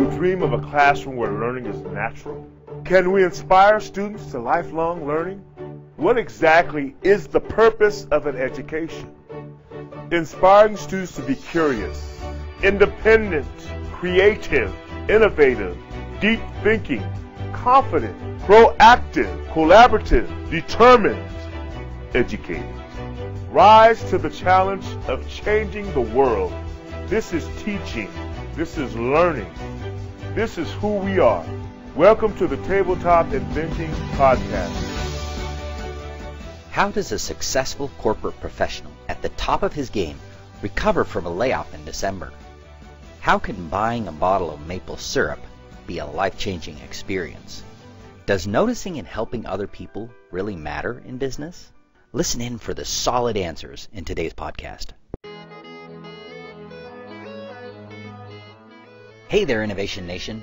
you dream of a classroom where learning is natural? Can we inspire students to lifelong learning? What exactly is the purpose of an education? Inspiring students to be curious, independent, creative, innovative, deep thinking, confident, proactive, collaborative, determined, educated. Rise to the challenge of changing the world. This is teaching. This is learning. This is who we are. Welcome to the Tabletop Inventing Podcast. How does a successful corporate professional at the top of his game recover from a layoff in December? How can buying a bottle of maple syrup be a life-changing experience? Does noticing and helping other people really matter in business? Listen in for the solid answers in today's podcast. Hey there, Innovation Nation.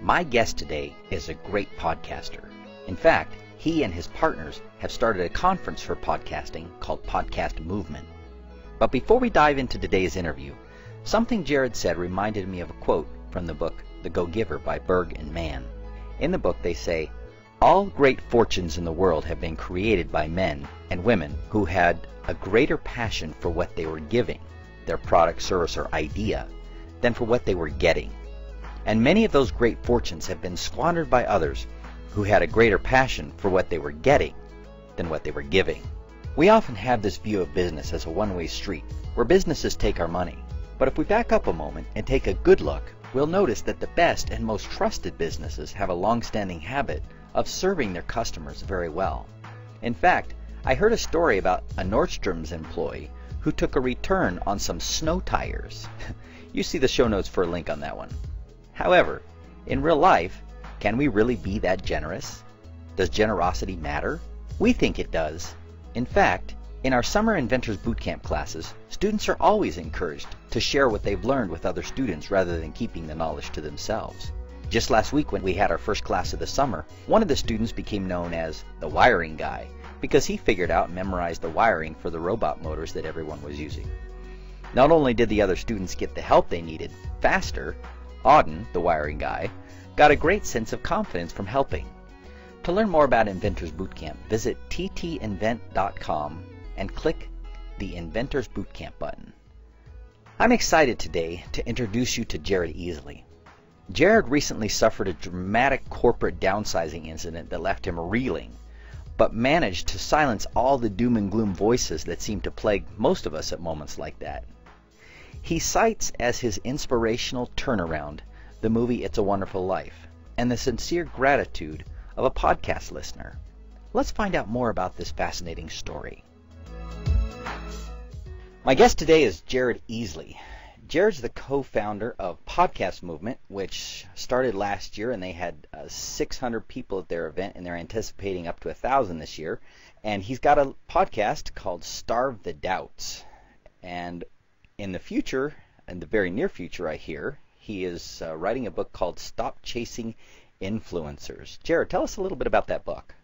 My guest today is a great podcaster. In fact, he and his partners have started a conference for podcasting called Podcast Movement. But before we dive into today's interview, something Jared said reminded me of a quote from the book The Go-Giver by Burg and Mann. In the book they say, "All great fortunes in the world have been created by men and women who had a greater passion for what they were giving, their product, service, or idea, than for what they were getting. And many of those great fortunes have been squandered by others who had a greater passion for what they were getting than what they were giving." We often have this view of business as a one-way street, where businesses take our money. But if we back up a moment and take a good look, we'll notice that the best and most trusted businesses have a long-standing habit of serving their customers very well. In fact, I heard a story about a Nordstrom's employee who took a return on some snow tires. You see the show notes for a link on that one. However, in real life, can we really be that generous? Does generosity matter? We think it does. In fact, in our Summer Inventors Bootcamp classes, students are always encouraged to share what they've learned with other students rather than keeping the knowledge to themselves. Just last week when we had our first class of the summer, one of the students became known as the wiring guy because he figured out and memorized the wiring for the robot motors that everyone was using. Not only did the other students get the help they needed faster, Auden, the wiring guy, got a great sense of confidence from helping. To learn more about Inventors Bootcamp, visit ttinvent.com and click the Inventors Bootcamp button. I'm excited today to introduce you to Jared Easley. Jared recently suffered a dramatic corporate downsizing incident that left him reeling, but managed to silence all the doom and gloom voices that seem to plague most of us at moments like that. He cites as his inspirational turnaround the movie It's a Wonderful Life and the sincere gratitude of a podcast listener. Let's find out more about this fascinating story. My guest today is Jared Easley. Jared's the co-founder of Podcast Movement, which started last year, and they had 600 people at their event, and they're anticipating up to 1,000 this year. And he's got a podcast called Starve the Doubts. And in the future, in the very near future, I hear, he is writing a book called Stop Chasing Influencers. Jared, tell us a little bit about that book.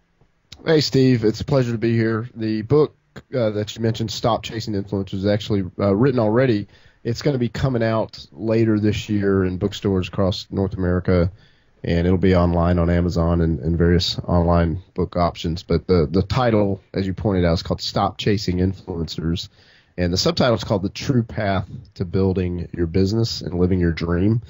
Hey, Steve. It's a pleasure to be here. The book that you mentioned, Stop Chasing Influencers, is actually written already. It's going to be coming out later this year in bookstores across North America, and it'll be online on Amazon and various online book options. But the title, as you pointed out, is called Stop Chasing Influencers. And the subtitle is called The True Path to Building Your Business and Living Your Dream.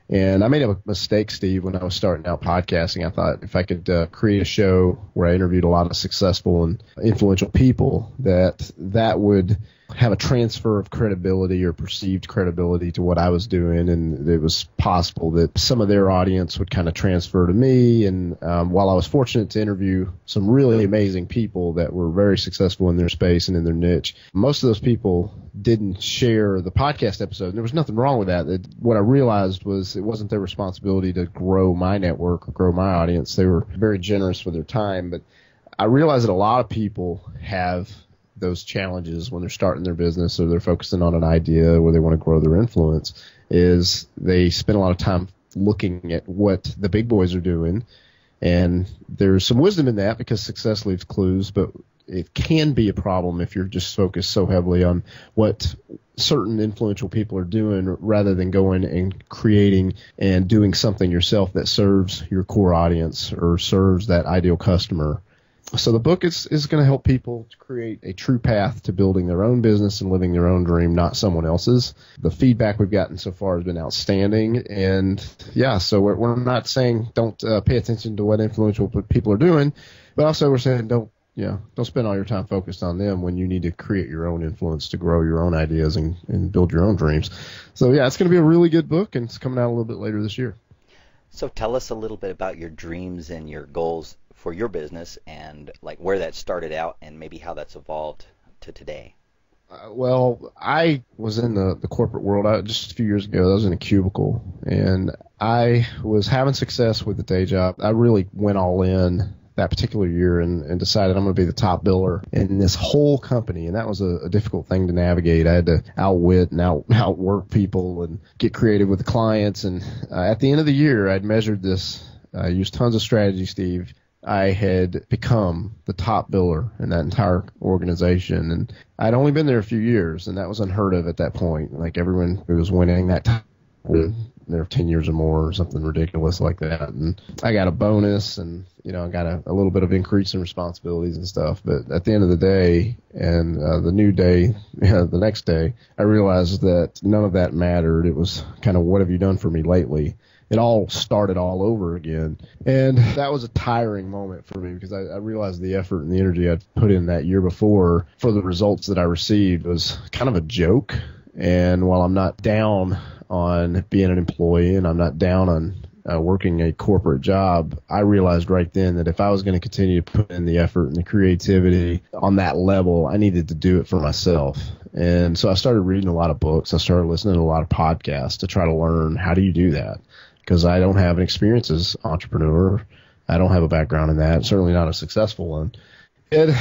And I made a mistake, Steve, when I was starting out podcasting. I thought if I could create a show where I interviewed a lot of successful and influential people, that would have a transfer of credibility or perceived credibility to what I was doing, and it was possible that some of their audience would kind of transfer to me. And while I was fortunate to interview some really amazing people that were very successful in their space and in their niche, most of those people didn't share the podcast episode, and there was nothing wrong with that. What I realized was it wasn't their responsibility to grow my network or grow my audience. They were very generous with their time, but I realized that a lot of people have those challenges when they're starting their business or they're focusing on an idea where they want to grow their influence, is they spend a lot of time looking at what the big boys are doing. And there's some wisdom in that because success leaves clues, but it can be a problem if you're just focused so heavily on what certain influential people are doing rather than going and creating and doing something yourself that serves your core audience or serves that ideal customer. So the book is going to help people to create a true path to building their own business and living their own dream, not someone else's. The feedback we've gotten so far has been outstanding. And yeah, so we're not saying don't pay attention to what influential people are doing, but also we're saying don't spend all your time focused on them when you need to create your own influence to grow your own ideas and build your own dreams. So yeah, it's going to be a really good book, and it's coming out a little bit later this year. So tell us a little bit about your dreams and your goals for your business, and like where that started out and maybe how that's evolved to today. Well, I was in the corporate world just a few years ago. I was in a cubicle, and I was having success with the day job. I really went all in that particular year and decided I'm going to be the top biller in this whole company, and that was a difficult thing to navigate. I had to outwit and outwork people and get creative with the clients, and at the end of the year, I'd measured this. I used tons of strategy, Steve. I had become the top biller in that entire organization, and I'd only been there a few years, and that was unheard of at that point. Like everyone who was winning that time, there 10 years or more or something ridiculous like that. And I got a bonus, and I got a little bit of increase in responsibilities and stuff. But at the end of the day, and the new day, the next day, I realized that none of that mattered. It was kind of, what have you done for me lately? It all started all over again. And that was a tiring moment for me, because I realized the effort and the energy I'd put in that year before for the results that I received was kind of a joke. And while I'm not down on being an employee and I'm not down on working a corporate job, I realized right then that if I was going to continue to put in the effort and the creativity on that level, I needed to do it for myself. And so I started reading a lot of books. I started listening to a lot of podcasts to try to learn, how do you do that? Because I don't have an experience as an entrepreneur. I don't have a background in that, certainly not a successful one. And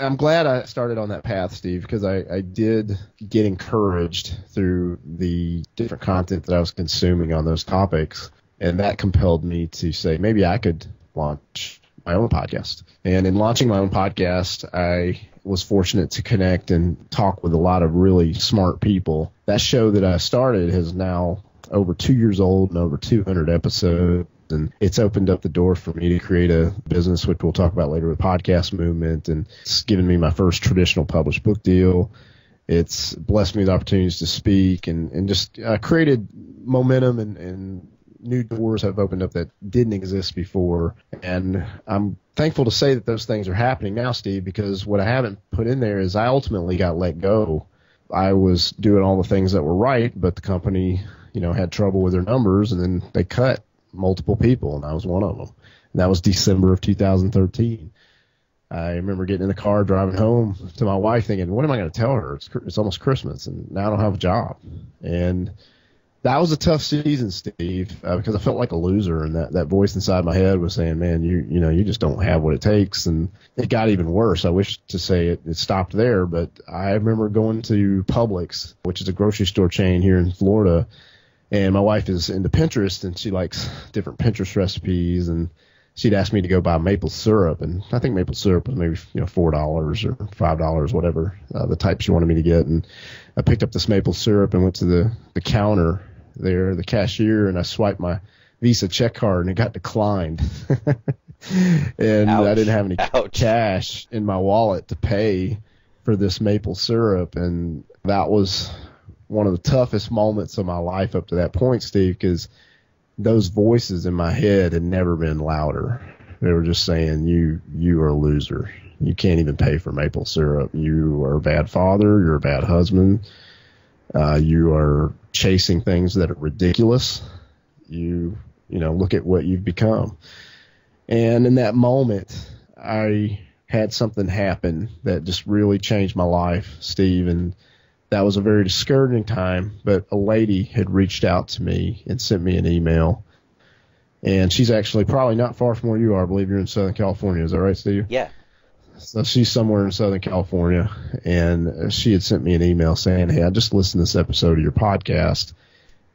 I'm glad I started on that path, Steve, because I did get encouraged through the different content that I was consuming on those topics, and that compelled me to say maybe I could launch my own podcast. And in launching my own podcast, I was fortunate to connect and talk with a lot of really smart people. That show that I started has now over 2 years old and over 200 episodes. And it's opened up the door for me to create a business, which we'll talk about later, with Podcast Movement. And it's given me my first traditional published book deal. It's blessed me with opportunities to speak and just created momentum, and new doors have opened up that didn't exist before. And I'm thankful to say that those things are happening now, Steve, because what I haven't put in there is I ultimately got let go. I was doing all the things that were right, but the company, had trouble with their numbers, and then they cut multiple people, and I was one of them. And that was December of 2013. I remember getting in the car driving home to my wife thinking, what am I going to tell her? It's almost Christmas, and now I don't have a job. And that was a tough season, Steve, because I felt like a loser, and that voice inside my head was saying, man, you just don't have what it takes. And it got even worse. I wish to say it stopped there, but I remember going to Publix, which is a grocery store chain here in Florida, and my wife is into Pinterest, and she likes different Pinterest recipes, and she'd asked me to go buy maple syrup, and I think maple syrup was maybe $4 or $5, whatever the type she wanted me to get. And I picked up this maple syrup and went to the counter there, the cashier, and I swiped my Visa check card, and it got declined. And Ouch. I didn't have any cash in my wallet to pay for this maple syrup, and that was one of the toughest moments of my life up to that point, Steve, because those voices in my head had never been louder. They were just saying, you are a loser. You can't even pay for maple syrup. You are a bad father. You're a bad husband. You are chasing things that are ridiculous. You look at what you've become. And in that moment, I had something happen that just really changed my life, Steve, and that was a very discouraging time, but a lady had reached out to me and sent me an email. And she's actually probably not far from where you are. I believe you're in Southern California. Is that right, Steve? Yeah. So she's somewhere in Southern California, and she had sent me an email saying, hey, I just listened to this episode of your podcast,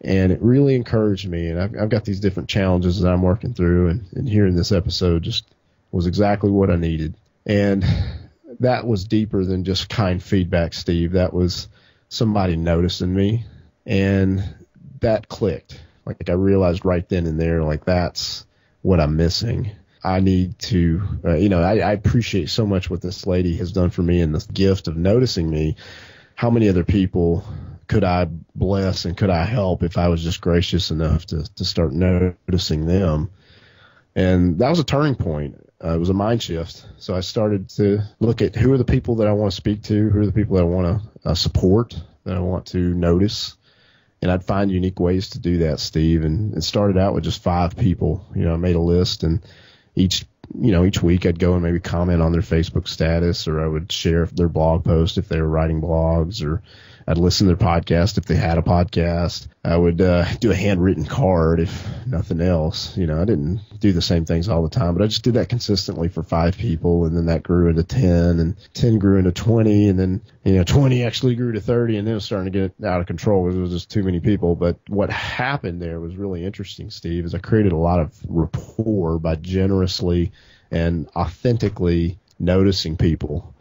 and it really encouraged me. And I've got these different challenges that I'm working through, and hearing this episode just was exactly what I needed. And that was deeper than just kind feedback, Steve. That was somebody noticing me, and that clicked. Like I realized right then and there, like that's what I'm missing. I need to, I appreciate so much what this lady has done for me and this gift of noticing me. How many other people could I bless and could I help if I was just gracious enough to start noticing them? And that was a turning point. It was a mind shift. So I started to look at who are the people that I want to speak to, who are the people that I want to support, that I want to notice. And I'd find unique ways to do that, Steve. And it started out with just 5 people. I made a list, and each week I'd go and maybe comment on their Facebook status, or I would share their blog post if they were writing blogs, or I'd listen to their podcast if they had a podcast. I would do a handwritten card if nothing else. I didn't do the same things all the time, but I just did that consistently for 5 people, and then that grew into 10, and 10 grew into 20, and then 20 actually grew to 30, and then it was starting to get out of control because it was just too many people. But what happened there was really interesting, Steve, is I created a lot of rapport by generously and authentically noticing people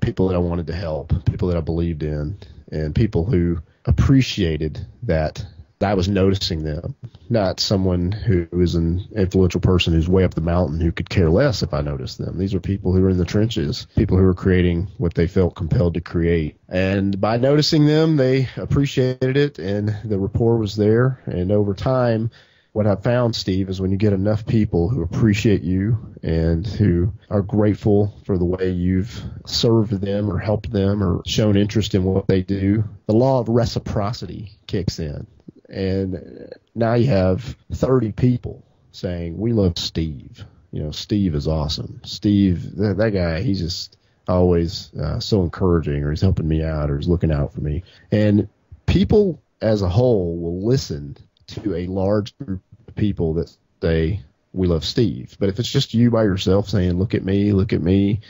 that I wanted to help, people that I believed in, and people who appreciated that I was noticing them, not someone who is an influential person who's way up the mountain who could care less if I noticed them. These are people who are in the trenches, people who are creating what they felt compelled to create. And by noticing them, they appreciated it, and the rapport was there. And over time, what I've found, Steve, is when you get enough people who appreciate you and who are grateful for the way you've served them or helped them or shown interest in what they do, the law of reciprocity kicks in. And now you have 30 people saying, we love Steve. Steve is awesome. Steve, that guy, he's just always so encouraging, or he's helping me out, or he's looking out for me. And people as a whole will listen to a large group of people that say, we love Steve. But if it's just you by yourself saying, look at me,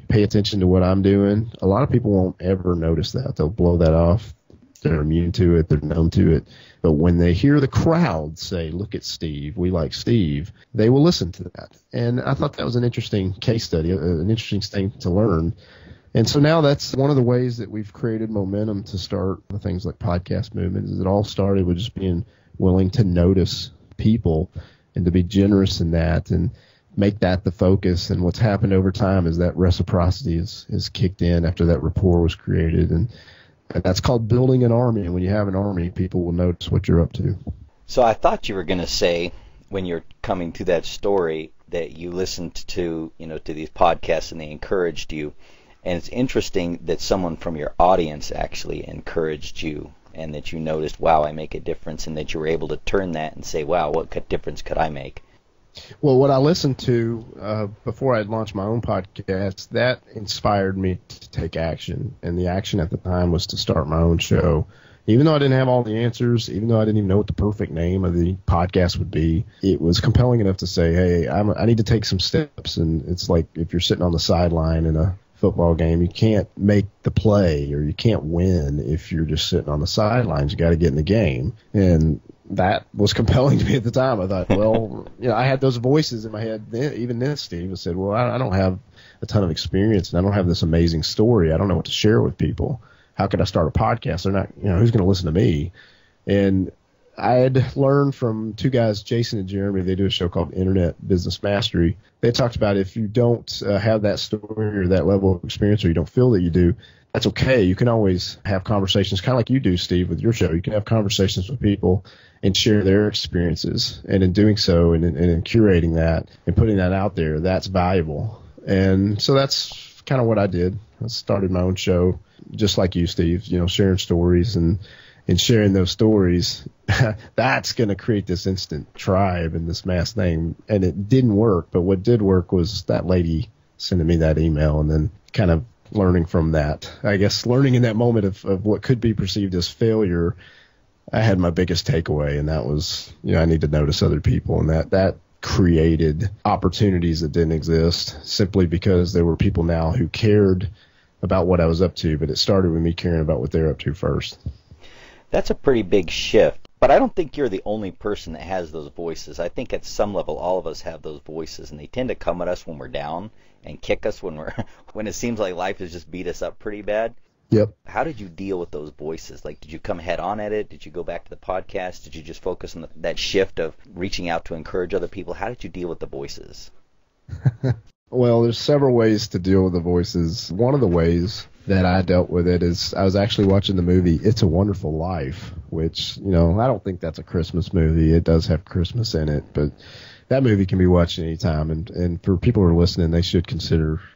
pay attention to what I'm doing, a lot of people won't ever notice that. They'll blow that off. They're immune to it. They're numb to it. But when they hear the crowd say, look at Steve, we like Steve, they will listen to that. And I thought that was an interesting case study, an interesting thing to learn. And so now that's one of the ways that we've created momentum to start things like podcast movements. It all started with just being willing to notice people and to be generous in that and make that the focus. And what's happened over time is that reciprocity is kicked in after that rapport was created. And that's called building an army. And when you have an army, people will notice what you're up to. So I thought you were going to say, when you're coming to that story, that you listened to these podcasts and they encouraged you. And it's interesting that someone from your audience actually encouraged you, and that you noticed, wow, I make a difference, and that you were able to turn that and say, wow, what difference could I make? Well, what I listened to before I launched my own podcast, that inspired me to take action. And the action at the time was to start my own show. Even though I didn't have all the answers, even though I didn't even know what the perfect name of the podcast would be, it was compelling enough to say, hey, I need to take some steps. And it's like if you're sitting on the sideline in a football game, you can't make the play, or you can't win if you're just sitting on the sidelines. You got to get in the game. And that was compelling to me at the time. I thought, well, I had those voices in my head then, even then, Steve. I said, well, I don't have a ton of experience, and I don't have this amazing story. I don't know what to share with people. How could I start a podcast? They're not, who's going to listen to me? And I had learned from 2 guys, Jason and Jeremy. They do a show called Internet Business Mastery. They talked about if you don't have that story or that level of experience, or you don't feel that you do, that's okay. You can always have conversations, kind of like you do, Steve, with your show. You can have conversations with people and share their experiences. And in doing so, and in curating that and putting that out there, that's valuable. And so that's kind of what I did. I started my own show, just like you, Steve, sharing stories and sharing those stories. That's going to create this instant tribe and this mass thing. And it didn't work. But what did work was that lady sending me that email, and then kind of learning from that. I guess learning in that moment of what could be perceived as failure, I had my biggest takeaway, and that was, I need to notice other people. And that created opportunities that didn't exist simply because there were people now who cared about what I was up to, but it started with me caring about what they're up to first. That's a pretty big shift. But I don't think you're the only person that has those voices. I think at some level all of us have those voices, and they tend to come at us when we're down and kick us when it seems like life has just beat us up pretty bad. Yep. How did you deal with those voices? Like, did you come head on at it? Did you go back to the podcast? Did you just focus on that shift of reaching out to encourage other people? How did you deal with the voices? Well, there's several ways to deal with the voices. One of the ways that I dealt with it is I was actually watching the movie It's a Wonderful Life, which, I don't think that's a Christmas movie. It does have Christmas in it, but that movie can be watched anytime. And for people who are listening, they should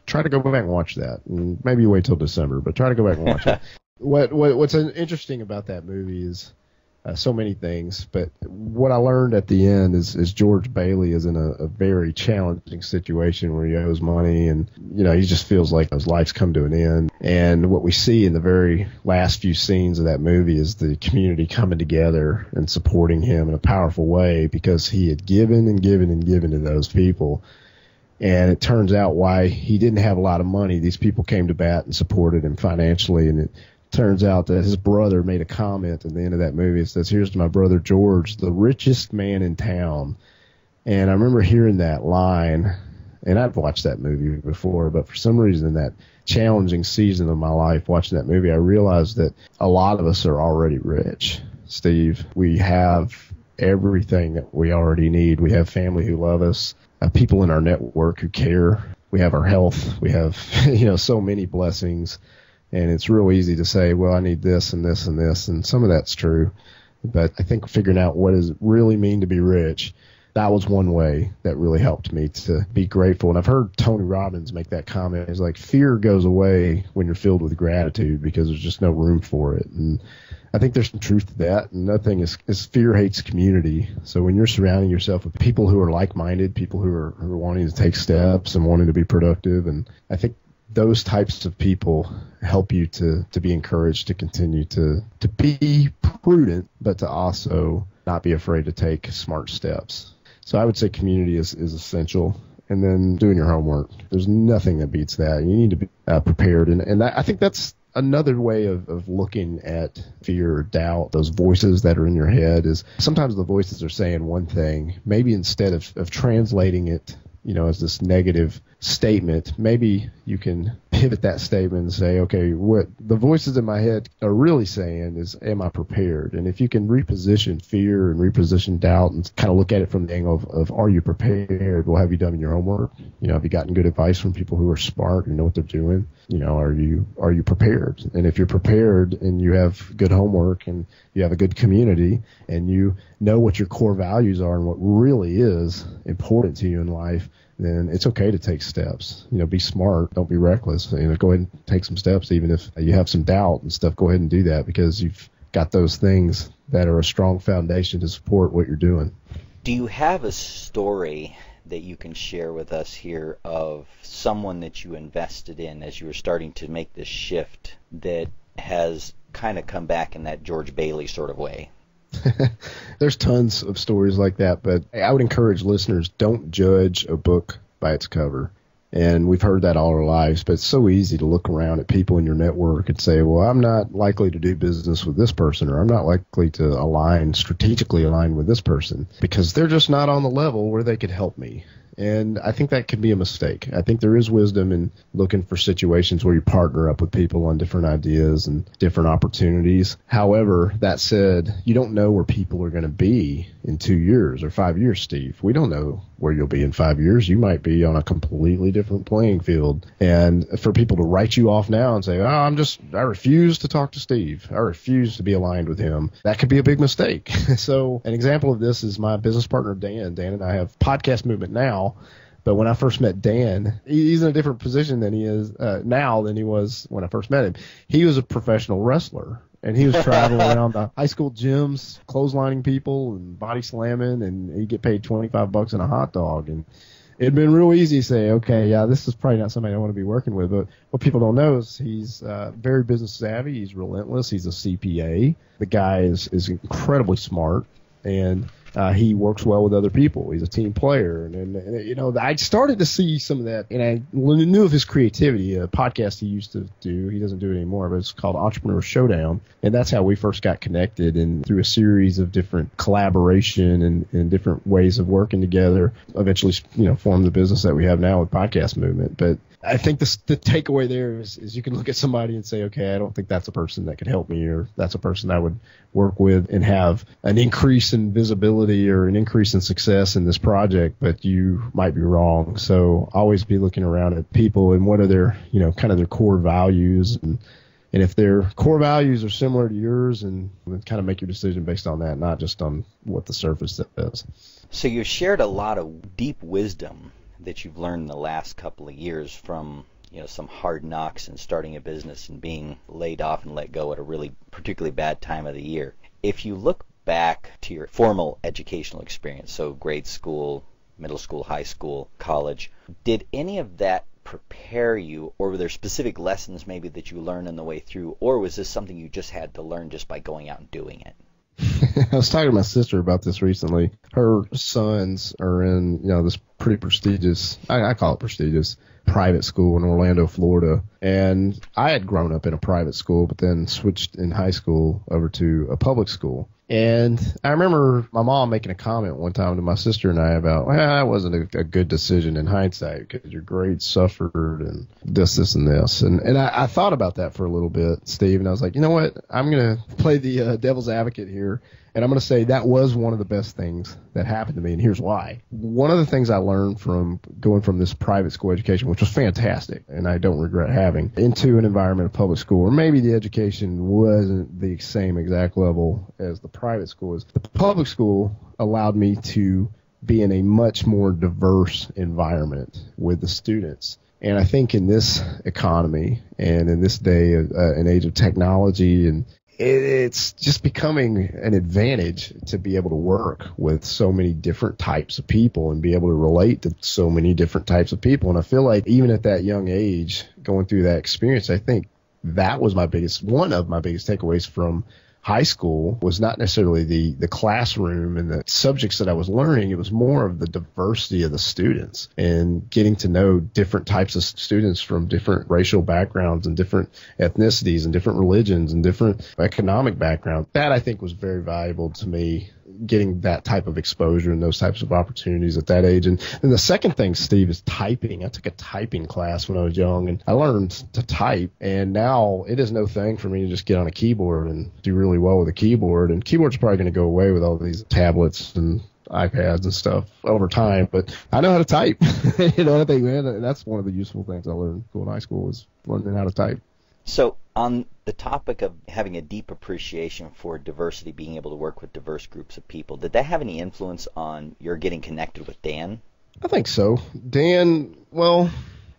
try to go back and watch that. And maybe wait till December, but try to go back and watch it. What's interesting about that movie is so many things, but what I learned at the end is George Bailey is in a very challenging situation where he owes money, and he just feels like his life's come to an end. And what we see in the very last few scenes of that movie is the community coming together and supporting him in a powerful way because he had given and given and given to those people. And it turns out why he didn't have a lot of money, these people came to bat and supported him financially, and it turns out that his brother made a comment at the end of that movie. It says, "Here's to my brother George, the richest man in town." And I remember hearing that line, and I've watched that movie before, but for some reason, that challenging season of my life watching that movie, I realized that a lot of us are already rich, Steve. We have everything that we already need. We have family who love us, people in our network who care. We have our health. We have, so many blessings. And it's real easy to say, well, I need this and this and this, and some of that's true. But I think figuring out what does it really mean to be rich, that was one way that really helped me to be grateful. And I've heard Tony Robbins make that comment. It's like fear goes away when you're filled with gratitude because there's just no room for it. And I think there's some truth to that. And another thing is fear hates community. So when you're surrounding yourself with people who are like-minded, people who are wanting to take steps and wanting to be productive, and I think those types of people help you to be encouraged to continue to be prudent, but to also not be afraid to take smart steps. So I would say community is essential. And then doing your homework. There's nothing that beats that. You need to be prepared. And I think that's another way of looking at fear or doubt, those voices that are in your head, is sometimes the voices are saying one thing. Maybe instead of translating it, as this negative statement, maybe you can pivot that statement and say, okay, what the voices in my head are really saying is, am I prepared? And if you can reposition fear and reposition doubt and kind of look at it from the angle of are you prepared? Well, have you done your homework? Have you gotten good advice from people who are smart and know what they're doing? Are you prepared? And if you're prepared and you have good homework and you have a good community and you know what your core values are and what really is important to you in life, then it's okay to take steps. Be smart. Don't be reckless. Go ahead and take some steps, even if you have some doubt and stuff. Go ahead and do that because you've got those things that are a strong foundation to support what you're doing. Do you have a story that you can share with us here of someone that you invested in as you were starting to make this shift that has kind of come back in that George Bailey sort of way? There's tons of stories like that, but I would encourage listeners, don't judge a book by its cover. And we've heard that all our lives, but it's so easy to look around at people in your network and say, well, I'm not likely to do business with this person, or I'm not likely to strategically align with this person because they're just not on the level where they could help me. And I think that can be a mistake. I think there is wisdom in looking for situations where you partner up with people on different ideas and different opportunities. However, that said, you don't know where people are going to be in 2 years or 5 years, Steve. We don't know where you'll be in 5 years. You might be on a completely different playing field. And for people to write you off now and say, I refuse to talk to Steve. I refuse to be aligned with him. That could be a big mistake. So an example of this is my business partner, Dan. Dan and I have Podcast Movement now. But when I first met Dan, he's in a different position than he is now than he was when I first met him. He was a professional wrestler, and he was traveling around the high school gyms, clotheslining people and body slamming, and he'd get paid $25 and a hot dog. And it'd been real easy to say, okay, yeah, this is probably not somebody I want to be working with. But what people don't know is he's very business savvy. He's relentless. He's a CPA. The guy is incredibly smart, and he works well with other people. He's a team player. And I started to see some of that, and I knew of his creativity. A podcast he used to do, he doesn't do it anymore, but it's called Entrepreneur Showdown. And that's how we first got connected. And through a series of different collaboration and different ways of working together, eventually, formed the business that we have now with Podcast Movement. But I think the takeaway there is you can look at somebody and say, okay, I don't think that's a person that could help me, or that's a person I would work with and have an increase in visibility or an increase in success in this project, but you might be wrong. So always be looking around at people and what are their, kind of their core values, and if their core values are similar to yours, and kind of make your decision based on that, not just on what the surface says. So you've shared a lot of deep wisdom that you've learned in the last couple of years from, some hard knocks and starting a business and being laid off and let go at a really particularly bad time of the year. If you look back to your formal educational experience, so grade school, middle school, high school, college, did any of that prepare you, or were there specific lessons maybe that you learned on the way through, or was this something you just had to learn just by going out and doing it? I was talking to my sister about this recently. Her sons are in, this pretty prestigious, I call it prestigious, private school in Orlando, Florida. And I had grown up in a private school, but then switched in high school over to a public school. And I remember my mom making a comment one time to my sister and I about, well, that wasn't a good decision in hindsight because your grades suffered and this, and this. And I thought about that for a little bit, Steve, and I was like, you know what? I'm going to play the devil's advocate here. And I'm going to say that was one of the best things that happened to me, and here's why. One of the things I learned from going from this private school education, which was fantastic, and I don't regret having, into an environment of public school, or maybe the education wasn't the same exact level as the private school is. The public school allowed me to be in a much more diverse environment with the students. And I think in this economy and in this day, an age of technology, and it's just becoming an advantage to be able to work with so many different types of people and be able to relate to so many different types of people. And I feel like even at that young age, going through that experience, I think that was one of my biggest takeaways from high school was not necessarily the classroom and the subjects that I was learning. It was more of the diversity of the students and getting to know different types of students from different racial backgrounds and different ethnicities and different religions and different economic backgrounds. That I think was very valuable to me, getting that type of exposure and those types of opportunities at that age. And the second thing, Steve, is typing. I took a typing class when I was young, and I learned to type. And now it is no thing for me to just get on a keyboard and do really well with a keyboard. And keyboard's probably going to go away with all these tablets and iPads and stuff over time. But I know how to type. I think, man, that's one of the useful things I learned in high school was learning how to type. So on the topic of having a deep appreciation for diversity, being able to work with diverse groups of people, did that have any influence on your getting connected with Dan? I think so. Dan, well,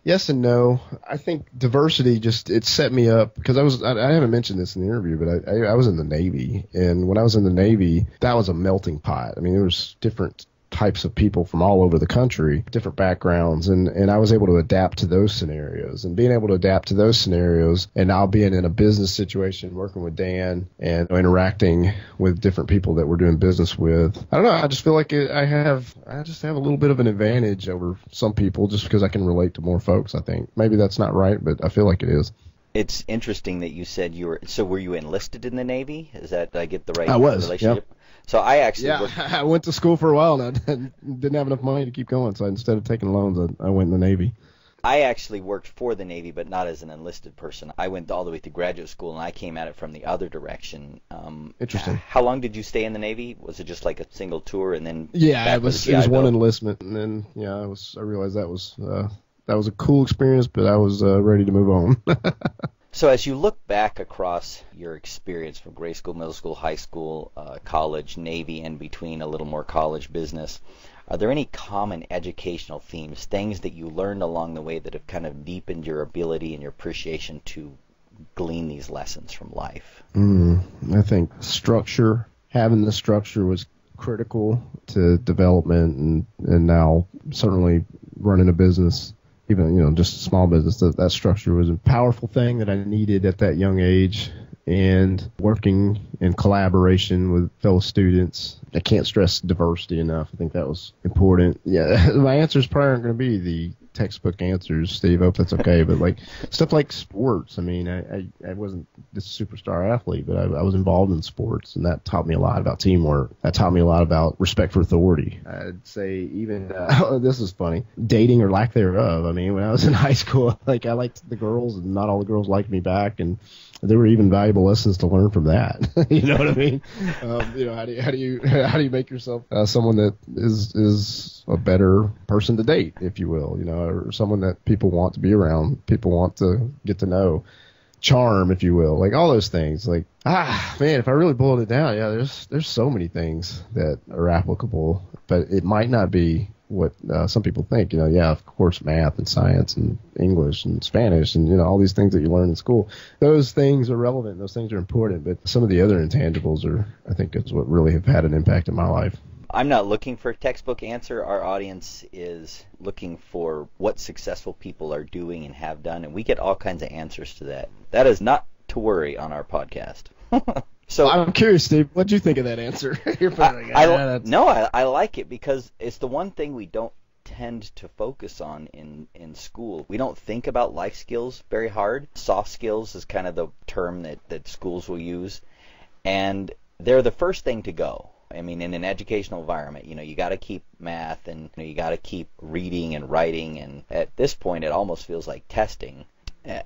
yes and no. I think diversity it set me up because I haven't mentioned this in the interview, but I was in the Navy. And when I was in the Navy, that was a melting pot. I mean, there was different types of people from all over the country, different backgrounds, and I was able to adapt to those scenarios. And being able to adapt to those scenarios, and now being in a business situation, working with Dan and interacting with different people that we're doing business with, I don't know, I just feel like I just have a little bit of an advantage over some people just because I can relate to more folks, I think. Maybe that's not right, but I feel like it is. It's interesting that you said were you enlisted in the Navy? Is that, did I get the right I was, relationship? Yep. So I actually I went to school for a while and I didn't have enough money to keep going, so instead of taking loans, I went in the Navy. I actually worked for the Navy, but not as an enlisted person. I went all the way to graduate school, and I came at it from the other direction. Interesting. How long did you stay in the Navy? Was it just like a single tour, and then? Yeah, it was one enlistment, and then I realized that was a cool experience, but I was ready to move on. So as you look back across your experience from grade school, middle school, high school, college, Navy, and between a little more college business, are there any common educational themes, things that you learned along the way that have kind of deepened your ability and your appreciation to glean these lessons from life? I think having the structure was critical to development, and now certainly running a business, even just a small business, that structure was a powerful thing that I needed at that young age. And working in collaboration with fellow students, I can't stress diversity enough. I think that was important. Yeah, my answers probably aren't going to be textbook answers, Steve. I hope that's okay. But like stuff like sports. I mean, I wasn't this superstar athlete, but I was involved in sports, and that taught me a lot about teamwork. That taught me a lot about respect for authority. I'd say even this is funny, dating or lack thereof. I mean, when I was in high school, like I liked the girls, and not all the girls liked me back, and there were even valuable lessons to learn from that. You know what I mean? How do you make yourself someone that is a better person to date, if you will, or someone that people want to be around, people want to get to know, charm, if you will, like all those things. Like, man, if I really boiled it down, yeah, there's so many things that are applicable, but it might not be what some people think. Of course, math and science and English and Spanish and all these things that you learn in school, those things are relevant, those things are important, but some of the other intangibles I think is what really have had an impact in my life. I'm not looking for a textbook answer. Our audience is looking for what successful people are doing and have done, and we get all kinds of answers to that. That is not to worry on our podcast. So I'm curious, Steve, what do you think of that answer? I like it because it's the one thing we don't tend to focus on in school. We don't think about life skills very hard. Soft skills is kind of the term that schools will use, and they're the first thing to go. I mean, in an educational environment, you got to keep math, and you got to keep reading and writing, and at this point it almost feels like testing.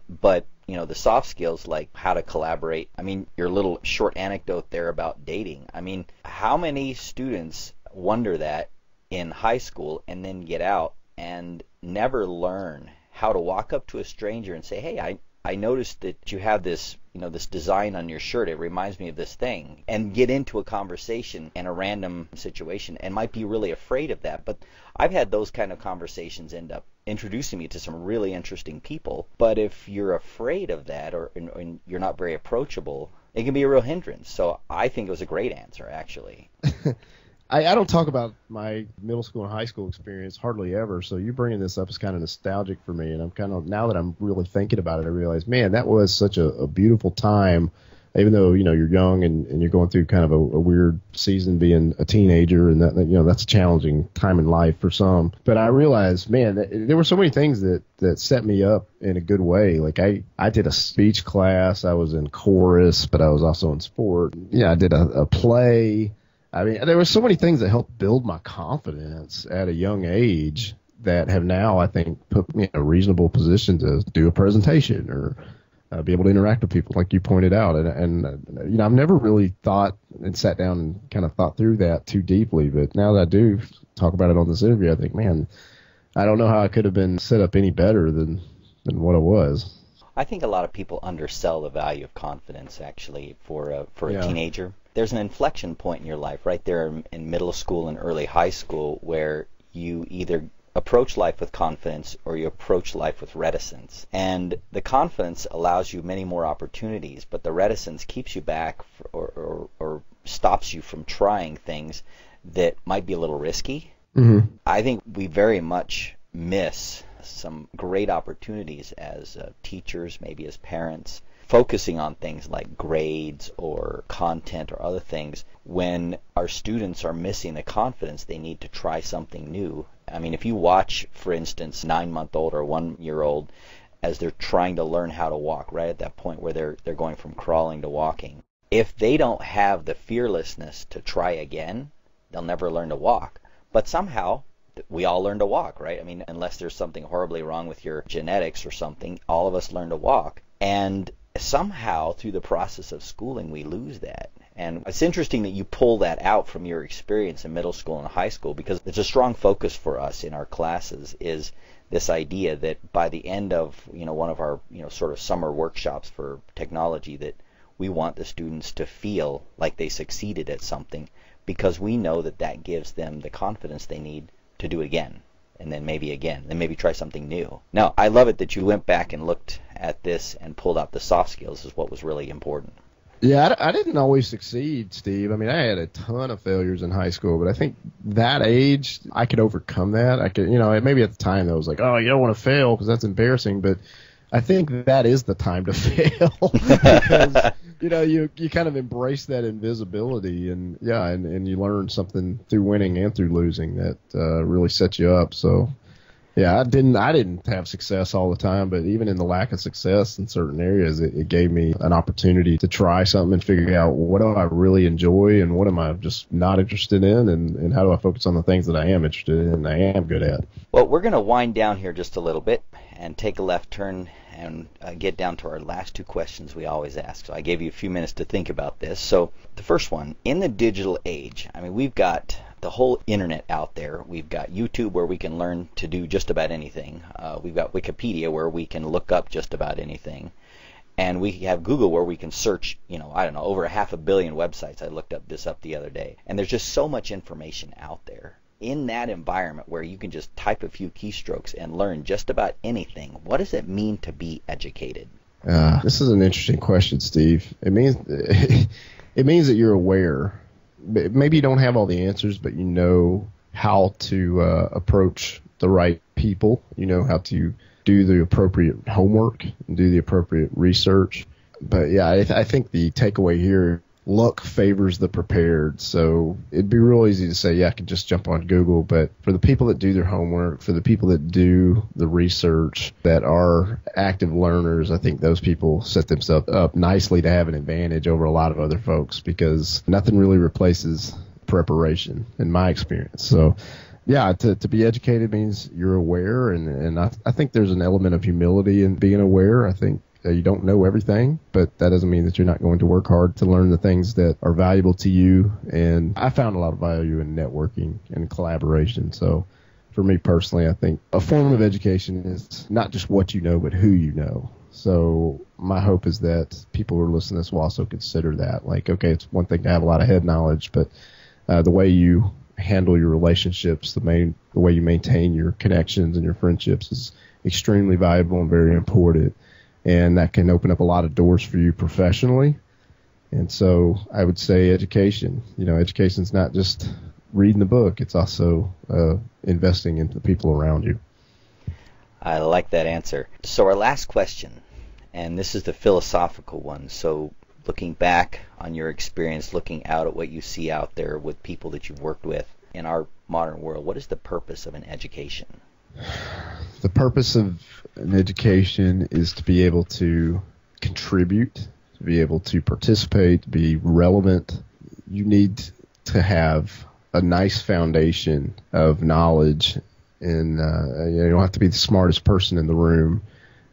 But the soft skills, like how to collaborate. I mean, your little short anecdote there about dating. I mean, how many students wonder that in high school and then get out and never learn how to walk up to a stranger and say, hey, I noticed that you have this, this design on your shirt. It reminds me of this thing, and get into a conversation in a random situation, and might be really afraid of that. But I've had those kind of conversations end up introducing me to some really interesting people. But if you're afraid of that, or you're not very approachable, it can be a real hindrance. So I think it was a great answer, actually. I don't talk about my middle school and high school experience hardly ever, so you bringing this up is kind of nostalgic for me, and I'm kind of, now that I'm really thinking about it, I realize, man, that was such a beautiful time, even though, you're young and you're going through kind of a weird season being a teenager, and that's a challenging time in life for some. But I realized, man, there were so many things that set me up in a good way. Like I did a speech class, I was in chorus, but I was also in sport. Yeah, I did a play. I mean, there were so many things that helped build my confidence at a young age that have now, I think, put me in a reasonable position to do a presentation or be able to interact with people, like you pointed out. And I've never really thought and sat down and kind of thought through that too deeply. But now that I do talk about it on this interview, I think, man, I don't know how I could have been set up any better than what it was. I think a lot of people undersell the value of confidence, actually, for a teenager. There's an inflection point in your life right there in middle school and early high school where you either approach life with confidence or you approach life with reticence. And the confidence allows you many more opportunities, but the reticence keeps you back or stops you from trying things that might be a little risky. Mm-hmm. I think we very much miss some great opportunities as teachers, maybe as parents, focusing on things like grades or content or other things when our students are missing the confidence they need to try something new. I mean, if you watch, for instance, 9-month-old or 1-year-old as they're trying to learn how to walk, right at that point where they're going from crawling to walking, if they don't have the fearlessness to try again, they'll never learn to walk. But somehow we all learn to walk, right? I mean, unless there's something horribly wrong with your genetics or something, all of us learn to walk. And somehow through the process of schooling we lose that. And it's interesting that you pull that out from your experience in middle school and high school, because it's a strong focus for us in our classes, is this idea that by the end of one of our sort of summer workshops for technology, that we want the students to feel like they succeeded at something, because we know that gives them the confidence they need to do it again, and then maybe try something new. Now, I love it that you went back and looked at this and pulled out the soft skills is what was really important. Yeah, I didn't always succeed, Steve. I mean, I had a ton of failures in high school, but I think that age, I could overcome that. I could, maybe at the time I was like, oh, you don't want to fail because that's embarrassing, but I think that is the time to fail because, you kind of embrace that invisibility and you learn something through winning and through losing that really sets you up. So, Yeah, I didn't have success all the time, but even in the lack of success in certain areas, it gave me an opportunity to try something and figure out what do I really enjoy and what am I just not interested in, and how do I focus on the things that I am interested in and I am good at. Well, we're going to wind down here just a little bit and take a left turn and get down to our last two questions we always ask. So I gave you a few minutes to think about this. So the first one, in the digital age, I mean, we've got the whole internet out there. We've got YouTube where we can learn to do just about anything. We've got Wikipedia where we can look up just about anything. And we have Google where we can search, over 500 million websites. I looked this up the other day. And there's just so much information out there. In that environment where you can just type a few keystrokes and learn just about anything, what does it mean to be educated? This is an interesting question, Steve. It means that you're aware. Maybe you don't have all the answers, but you know how to approach the right people. You know how to do the appropriate homework and do the appropriate research. But yeah, I think the takeaway here, luck favors the prepared. So it'd be real easy to say, yeah, I could just jump on Google. But for the people that do their homework, for the people that do the research, that are active learners, I think those people set themselves up nicely to have an advantage over a lot of other folks, because nothing really replaces preparation in my experience. So yeah, to be educated means you're aware, and I think there's an element of humility in being aware. I think you don't know everything, but that doesn't mean that you're not going to work hard to learn the things that are valuable to you. And I found a lot of value in networking and collaboration. So for me personally, I think a form of education is not just what you know, but who you know. So my hope is that people who are listening to this will also consider that. Like, okay, it's one thing to have a lot of head knowledge, but the way you handle your relationships, the way you maintain your connections and your friendships is extremely valuable and very important. And that can open up a lot of doors for you professionally. And so I would say education. Education's not just reading the book. It's also investing in the people around you. I like that answer. So our last question, and this is the philosophical one. So looking back on your experience, looking out at what you see out there with people that you've worked with in our modern world, what is the purpose of an education? The purpose of an education is to be able to contribute, to be able to participate, to be relevant. You need to have a nice foundation of knowledge, and you don't have to be the smartest person in the room,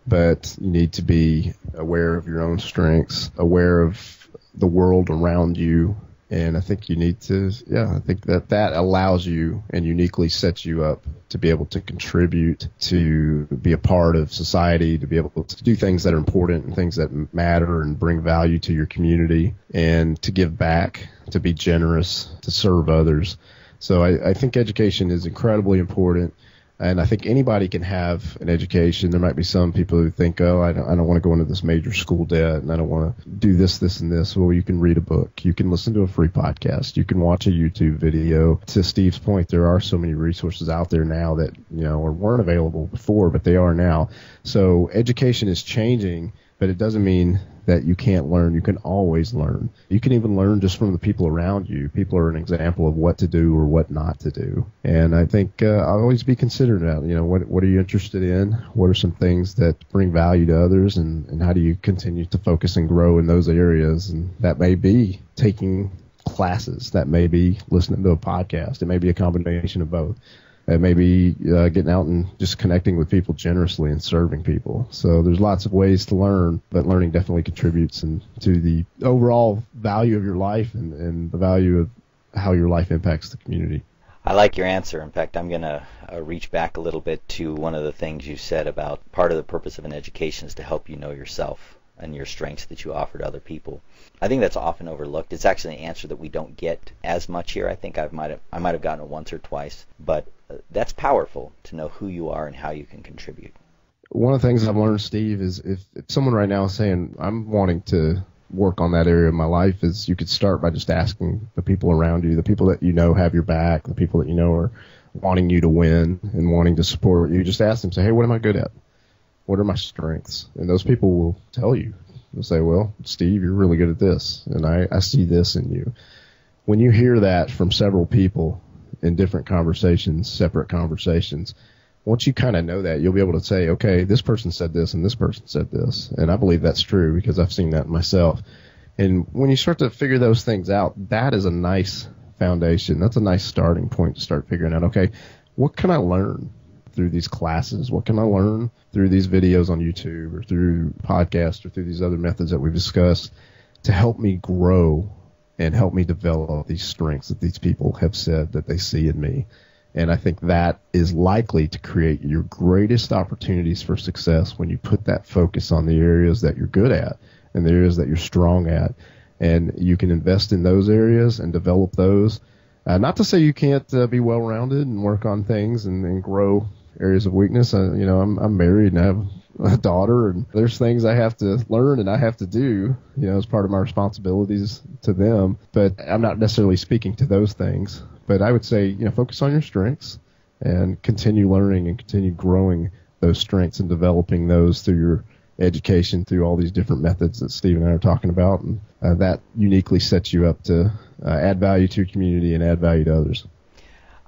but you need to be aware of your own strengths, aware of the world around you. And I think you need to, I think that allows you and uniquely sets you up to be able to contribute, to be a part of society, to be able to do things that are important and things that matter and bring value to your community, and to give back, to be generous, to serve others. So I think education is incredibly important. And I think anybody can have an education. There might be some people who think, I don't want to go into this major school debt, and I don't want to do this, and this. Well, you can read a book. You can listen to a free podcast. You can watch a YouTube video. To Steve's point, there are so many resources out there now that, weren't available before, but they are now. So education is changing, but it doesn't mean that you can't learn. You can always learn. You can even learn just from the people around you. People are an example of what to do or what not to do. And I think I'll always be considerate about, what are you interested in? What are some things that bring value to others? And how do you continue to focus and grow in those areas? And that may be taking classes. That may be listening to a podcast. It may be a combination of both. It may be getting out and just connecting with people generously and serving people. So there's lots of ways to learn, but learning definitely contributes to the overall value of your life and the value of how your life impacts the community. I like your answer. In fact, I'm going to reach back a little bit to one of the things you said about part of the purpose of an education is to help you know yourself and your strengths that you offer to other people. I think that's often overlooked. It's actually an answer that we don't get as much here. I think I might have gotten it once or twice, but that's powerful to know who you are and how you can contribute. One of the things I've learned, Steve, is if someone right now is saying, I'm wanting to work on that area of my life, is you could start by just asking the people around you, the people that you know have your back, the people that you know are wanting you to win and wanting to support you. Just ask them, say, hey, what am I good at? What are my strengths? And those people will tell you. They'll say, well, Steve, you're really good at this, and I see this in you. When you hear that from several people in different conversations, separate conversations, once you kind of know that, you'll be able to say, okay, this person said this and this person said this. And I believe that's true because I've seen that myself. And when you start to figure those things out, that is a nice foundation. That's a nice starting point to start figuring out, okay, what can I learn through these classes? What can I learn through these videos on YouTube or through podcasts or through these other methods that we've discussed to help me grow and help me develop these strengths that these people have said that they see in me? And I think that is likely to create your greatest opportunities for success when you put that focus on the areas that you're good at and the areas that you're strong at. And you can invest in those areas and develop those. Not to say you can't be well-rounded and work on things and grow areas of weakness. I'm married and I have a daughter, and there's things I have to learn and I have to do, as part of my responsibilities to them. But I'm not necessarily speaking to those things. But I would say, focus on your strengths and continue learning and continue growing those strengths and developing those through your education, through all these different methods that Steve and I are talking about. And that uniquely sets you up to add value to your community and add value to others.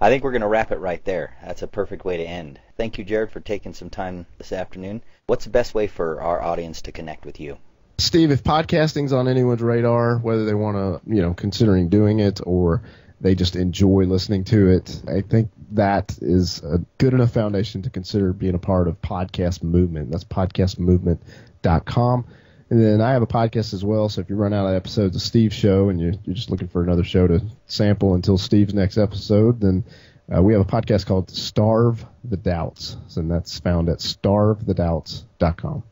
I think we're going to wrap it right there. That's a perfect way to end. Thank you, Jared, for taking some time this afternoon. What's the best way for our audience to connect with you? Steve, if podcasting's on anyone's radar, whether they want to, considering doing it or they just enjoy listening to it, I think that is a good enough foundation to consider being a part of Podcast Movement. That's podcastmovement.com. And then I have a podcast as well, so if you run out of episodes of Steve's show and you're just looking for another show to sample until Steve's next episode, then we have a podcast called Starve the Doubts, and that's found at starvethedoubts.com.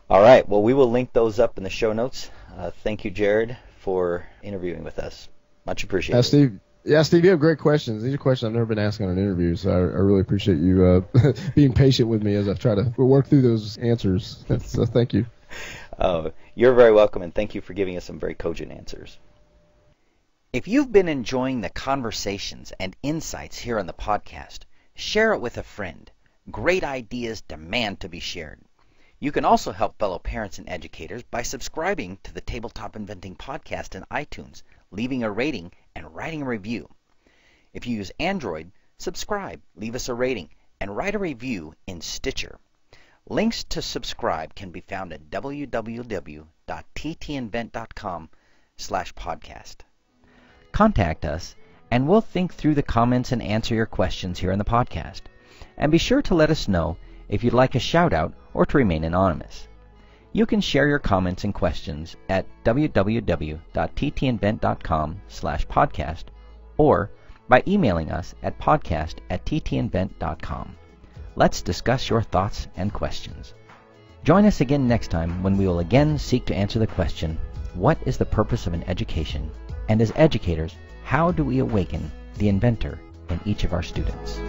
All right. Well, we will link those up in the show notes. Thank you, Jared, for interviewing with us. Much appreciated. Steve, you have great questions. These are questions I've never been asked on an interview, so I really appreciate you being patient with me as I try to work through those answers. So thank you. You're very welcome, and thank you for giving us some very cogent answers. If you've been enjoying the conversations and insights here on the podcast, share it with a friend. Great ideas demand to be shared. You can also help fellow parents and educators by subscribing to the Tabletop Inventing Podcast in iTunes, leaving a rating, and writing a review. If you use Android, subscribe, leave us a rating, and write a review in Stitcher. Links to subscribe can be found at www.ttinvent.com/podcast. Contact us, and we'll think through the comments and answer your questions here in the podcast. And be sure to let us know if you'd like a shout-out or to remain anonymous. You can share your comments and questions at www.ttinvent.com/podcast or by emailing us at podcast@ttinvent.com. Let's discuss your thoughts and questions. Join us again next time when we will again seek to answer the question, what is the purpose of an education? And as educators, how do we awaken the inventor in each of our students?